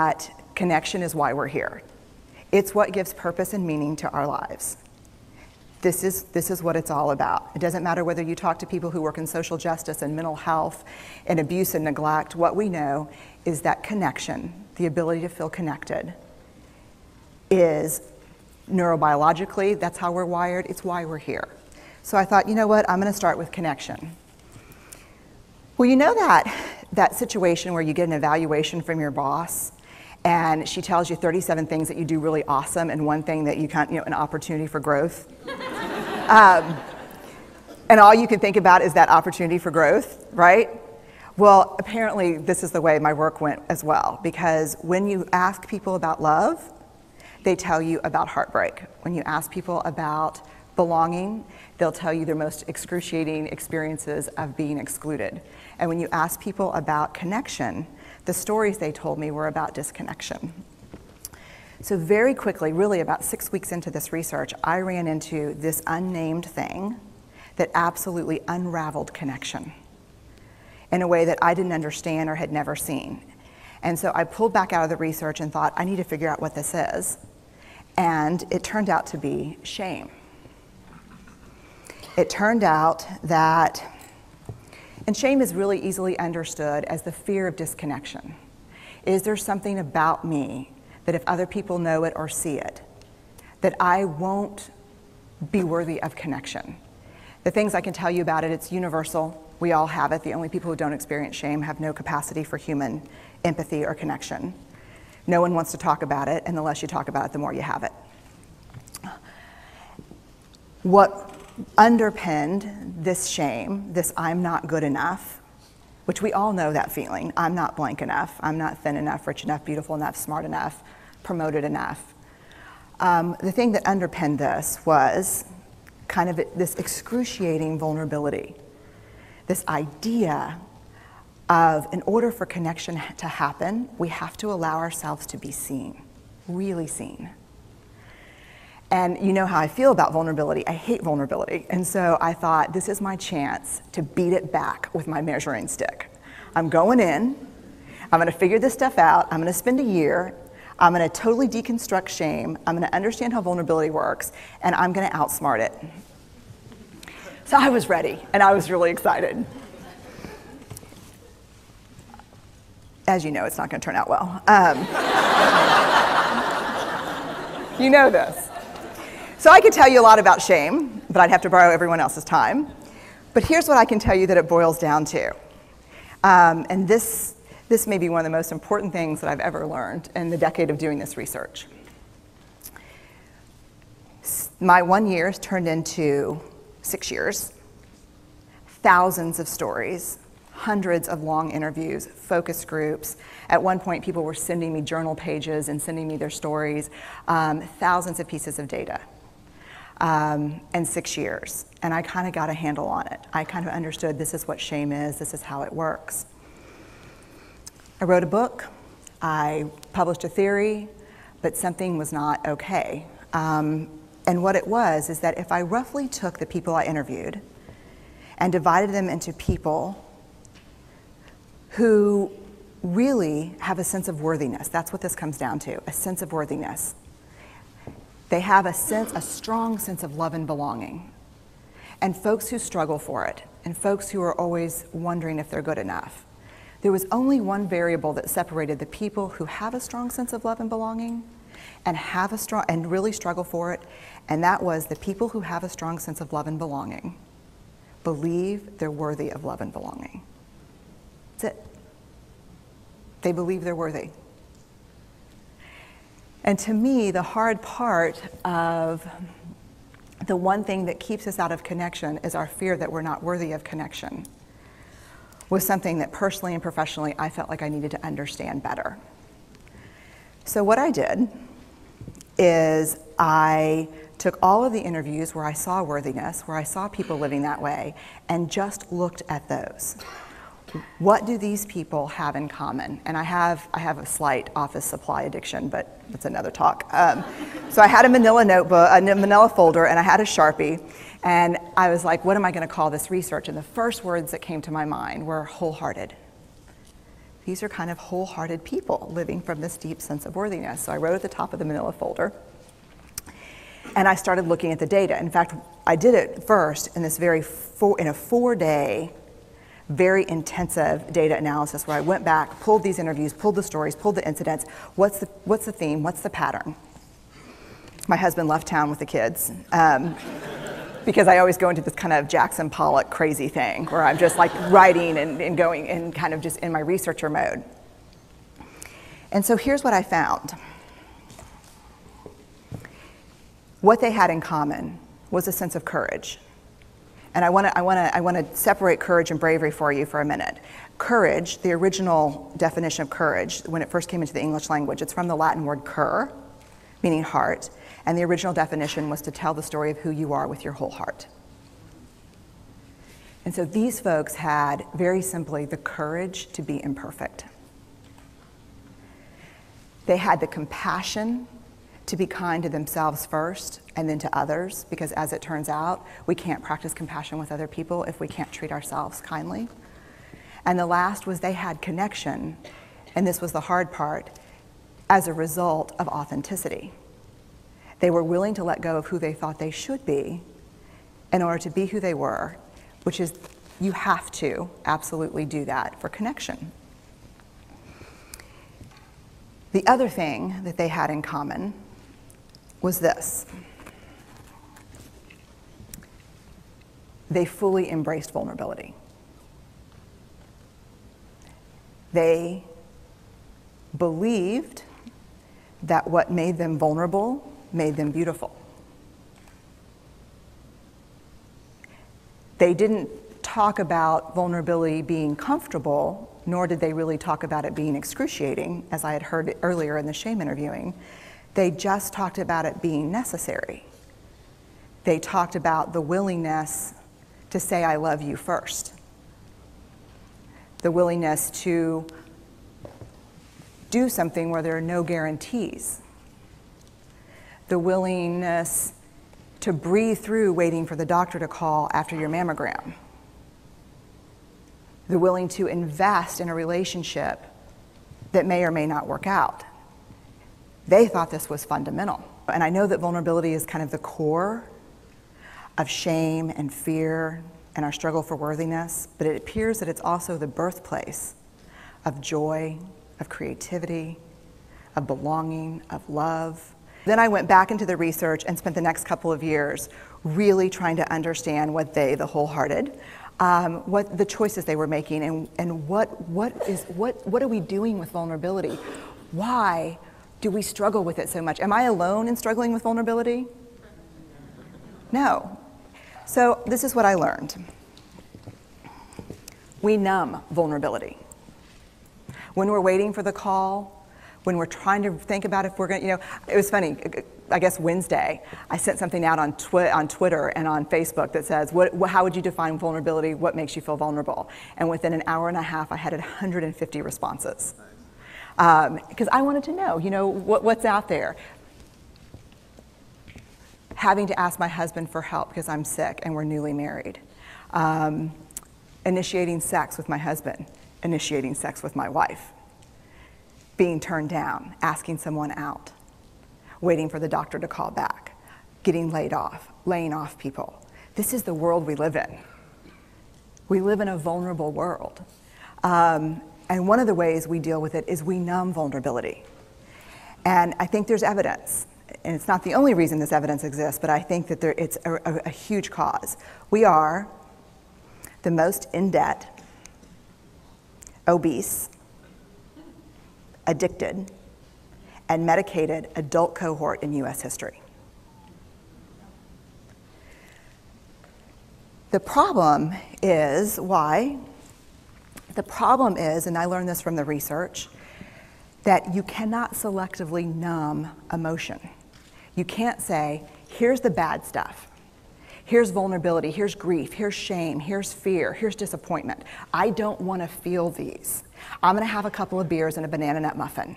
that connection is why we're here. It's what gives purpose and meaning to our lives. This is what it's all about. It doesn't matter whether you talk to people who work in social justice and mental health and abuse and neglect. What we know is that connection, the ability to feel connected, is neurobiologically, that's how we're wired, it's why we're here. So I thought, you know what, I'm gonna start with connection. Well, you know that situation where you get an evaluation from your boss and she tells you 37 things that you do really awesome and one thing that you can't, an opportunity for growth. And all you can think about is that opportunity for growth, right? Well, apparently this is the way my work went as well, because when you ask people about love, they tell you about heartbreak. When you ask people about belonging, they'll tell you their most excruciating experiences of being excluded. And when you ask people about connection, the stories they told me were about disconnection. So very quickly, really about 6 weeks into this research, I ran into this unnamed thing that absolutely unraveled connection in a way that I didn't understand or had never seen. And so I pulled back out of the research and thought, I need to figure out what this is. And it turned out to be shame. It turned out that, and shame is really easily understood as the fear of disconnection. Is there something about me that if other people know it or see it, that I won't be worthy of connection? The things I can tell you about it, it's universal. We all have it. The only people who don't experience shame have no capacity for human empathy or connection. No one wants to talk about it, and the less you talk about it, the more you have it. What underpinned this shame, this I'm not good enough, which we all know that feeling, I'm not blank enough, I'm not thin enough, rich enough, beautiful enough, smart enough, promoted enough. The thing that underpinned this was kind of this excruciating vulnerability, this idea of, in order for connection to happen, we have to allow ourselves to be seen, really seen. And you know how I feel about vulnerability. I hate vulnerability. And so I thought, this is my chance to beat it back with my measuring stick. I'm going in, I'm gonna figure this stuff out, I'm gonna spend a year, I'm gonna totally deconstruct shame, I'm gonna understand how vulnerability works, and I'm gonna outsmart it. So I was ready, and I was really excited. As you know, it's not gonna turn out well. You know this. So I could tell you a lot about shame, but I'd have to borrow everyone else's time. But here's what I can tell you that it boils down to. And this may be one of the most important things that I've ever learned in the decade of doing this research. My 1 year has turned into 6 years, thousands of stories, hundreds of long interviews, focus groups. At one point, people were sending me journal pages and sending me their stories, thousands of pieces of data. And 6 years, and I kind of got a handle on it. I kind of understood this is what shame is, this is how it works. I wrote a book, I published a theory, but something was not okay. And what it was is that if I roughly took the people I interviewed and divided them into people who really have a sense of worthiness, that's what this comes down to, a sense of worthiness. They have a strong sense of love and belonging. And folks who struggle for it, and folks who are always wondering if they're good enough. There was only one variable that separated the people who have a strong sense of love and belonging and really struggle for it, and that was the people who have a strong sense of love and belonging believe they're worthy of love and belonging. That's it. They believe they're worthy. And to me, the hard part of the one thing that keeps us out of connection is our fear that we're not worthy of connection, was something that personally and professionally I felt like I needed to understand better. So what I did is I took all of the interviews where I saw worthiness, where I saw people living that way, and just looked at those. What do these people have in common? And I have a slight office supply addiction, but that's another talk. So I had a manila notebook, a manila folder, and I had a Sharpie, and I was like, what am I gonna call this research? And the first words that came to my mind were wholehearted. these are kind of wholehearted people living from this deep sense of worthiness. So I wrote at the top of the manila folder, and I started looking at the data. In fact, I did it first in this in a 4-day, very intensive data analysis where I went back, pulled these interviews, pulled the stories, pulled the incidents. What's the theme? What's the pattern? My husband left town with the kids because I always go into this kind of Jackson Pollock crazy thing where I'm just like writing and going and kind of just in my researcher mode. And so here's what I found. What they had in common was a sense of courage. And I want to separate courage and bravery for you for a minute. Courage, the original definition of courage, when it first came into the English language, it's from the Latin word cur, meaning heart, and the original definition was to tell the story of who you are with your whole heart. And so these folks had, very simply, the courage to be imperfect. They had the compassion to be kind to themselves first and then to others, because as it turns out, we can't practice compassion with other people if we can't treat ourselves kindly. And the last was they had connection, and this was the hard part, as a result of authenticity. They were willing to let go of who they thought they should be in order to be who they were, which is, you have to absolutely do that for connection. The other thing that they had in common was this. They fully embraced vulnerability. They believed that what made them vulnerable made them beautiful. They didn't talk about vulnerability being comfortable, nor did they really talk about it being excruciating, as I had heard earlier in the shame interviewing. They just talked about it being necessary. They talked about the willingness to say, I love you first. The willingness to do something where there are no guarantees. The willingness to breathe through waiting for the doctor to call after your mammogram. The willing to invest in a relationship that may or may not work out. They thought this was fundamental. And I know that vulnerability is kind of the core of shame and fear and our struggle for worthiness, but it appears that it's also the birthplace of joy, of creativity, of belonging, of love. Then I went back into the research and spent the next couple of years really trying to understand what they, the wholehearted, what the choices they were making, and what are we doing with vulnerability? Why do we struggle with it so much? Am I alone in struggling with vulnerability? No. So this is what I learned. We numb vulnerability. When we're waiting for the call, when we're trying to think about if we're going to, it was funny, I guess Wednesday, I sent something out on Twitter and on Facebook that says, how would you define vulnerability? What makes you feel vulnerable? And within an hour and a half, I had 150 responses. Because I wanted to know, what's out there. Having to ask my husband for help because I'm sick and we're newly married. Initiating sex with my husband. Initiating sex with my wife. Being turned down, asking someone out. Waiting for the doctor to call back. Getting laid off, laying off people. This is the world we live in. We live in a vulnerable world. And one of the ways we deal with it is we numb vulnerability. And I think there's evidence, and it's not the only reason this evidence exists, but I think that it's a huge cause. We are the most in debt, obese, addicted, and medicated adult cohort in US history. The problem is, why? The problem is, and I learned this from the research, that you cannot selectively numb emotion. You can't say, here's the bad stuff. Here's vulnerability, here's grief, here's shame, here's fear, here's disappointment. I don't want to feel these. I'm going to have a couple of beers and a banana nut muffin.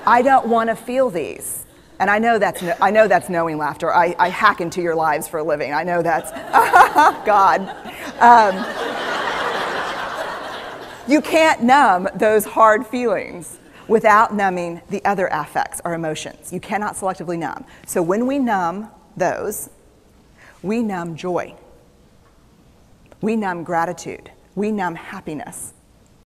I don't want to feel these. And I know that's knowing laughter. I hack into your lives for a living. I know that's, God. You can't numb those hard feelings without numbing the other affects or emotions. You cannot selectively numb. So when we numb those, we numb joy. We numb gratitude. We numb happiness.